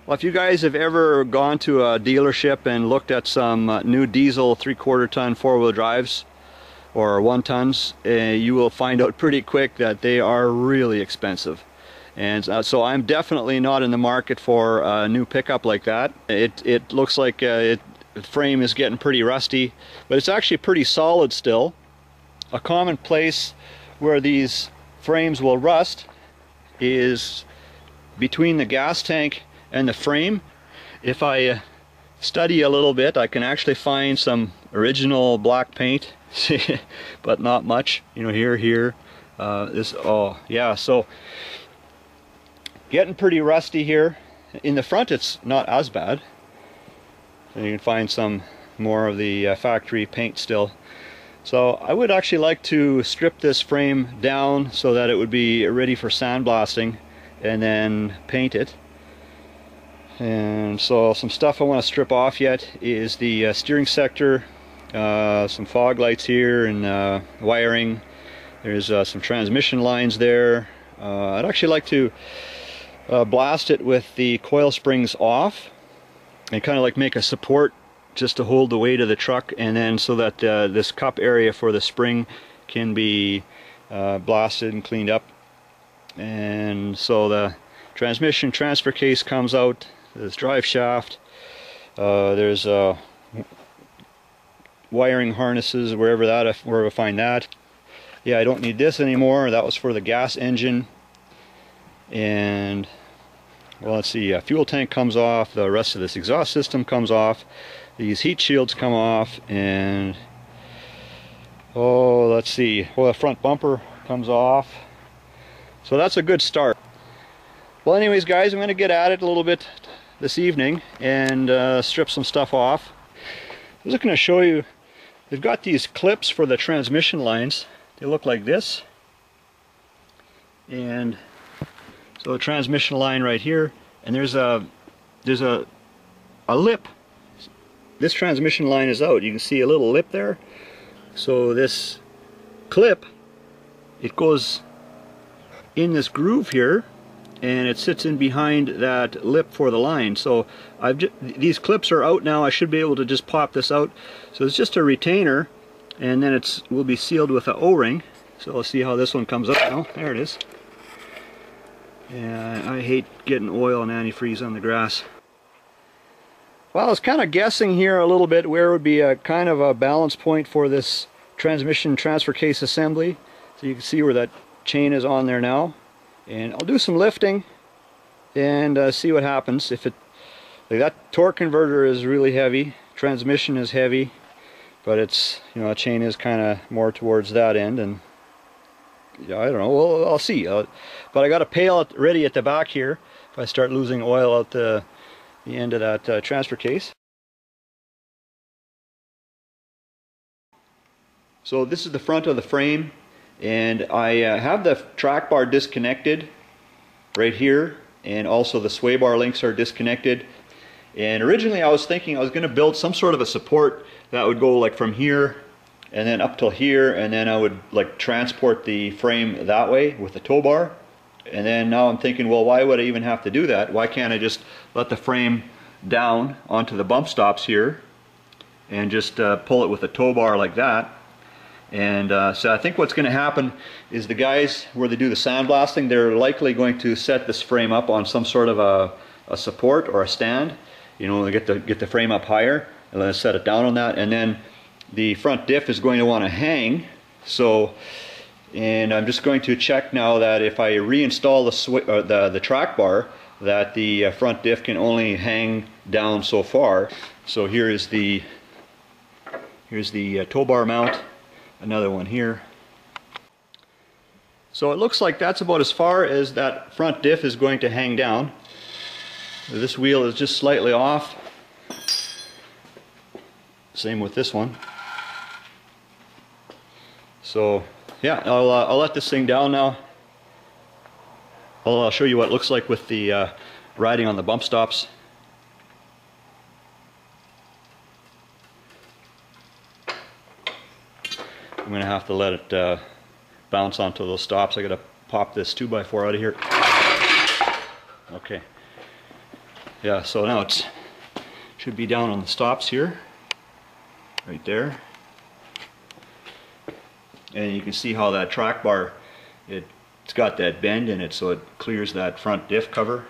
Well, if you guys have ever gone to a dealership and looked at some new diesel 3/4 ton four-wheel drives or 1 tons, you will find out pretty quick that they are really expensive. And so I'm definitely not in the market for a new pickup like that. It looks like the frame is getting pretty rusty, but it's actually pretty solid still. A common place where these frames will rust is between the gas tank and the frame. If I study a little bit, I can actually find some original black paint, but not much. You know, here, oh yeah, so getting pretty rusty here. In the front it's not as bad. And you can find some more of the factory paint still. So I would actually like to strip this frame down so that it would be ready for sandblasting and then paint it. And so some stuff I want to strip off yet is the steering sector, some fog lights here, and wiring. There's some transmission lines there. I'd actually like to blast it with the coil springs off and kind of like make a support just to hold the weight of the truck, and then so that this cup area for the spring can be blasted and cleaned up. And so the transmission transfer case comes out, this drive shaft, there's wiring harnesses wherever I find that. Yeah, I don't need this anymore. That was for the gas engine. And well, let's see, fuel tank comes off, the rest of this exhaust system comes off, these heat shields come off, and oh, let's see, well, the front bumper comes off. So that's a good start. Well, anyways guys, I'm going to get at it a little bit this evening and strip some stuff off. I was looking to show you, they've got these clips for the transmission lines. They look like this. And so a transmission line right here, and there's a lip. This transmission line is out. You can see a little lip there. So this clip, it goes in this groove here, and it sits in behind that lip for the line. So these clips are out now. I should be able to just pop this out. So it's just a retainer, and then will be sealed with an O-ring. So let's see how this one comes up now. There it is. Yeah, I hate getting oil and antifreeze on the grass. Well, I was kind of guessing here a little bit where would be a kind of a balance point for this transmission transfer case assembly. So you can see where that chain is on there now. And I'll do some lifting and see what happens. If like that torque converter is really heavy, transmission is heavy, but it's, you know, a chain is kind of more towards that end, and yeah, I don't know. Well, I'll see. But I got a pail ready at the back here if I start losing oil out the end of that transfer case. So this is the front of the frame, and I have the track bar disconnected right here, and also the sway bar links are disconnected. And originally I was thinking I was going to build some sort of a support that would go like from here and then up till here, and then I would like transport the frame that way with the tow bar. And then now I'm thinking, well, why would I even have to do that? Why can't I just let the frame down onto the bump stops here and just pull it with a tow bar like that? And so I think what's going to happen is the guys, where they do the sandblasting, they're likely going to set this frame up on some sort of a support or a stand. You know, get the frame up higher and then set it down on that, and then the front diff is going to want to hang. So, and I'm just going to check now that if I reinstall the track bar, that the front diff can only hang down so far. So here's the tow bar mount, another one here. So it looks like that's about as far as that front diff is going to hang down. This wheel is just slightly off. Same with this one. So yeah, I'll let this thing down now. I'll show you what it looks like with the riding on the bump stops. I'm going to have to let it bounce onto those stops. I got to pop this 2x4 out of here. Okay. Yeah, so now it should be down on the stops here, right there. And you can see how that track bar, it's got that bend in it, so it clears that front diff cover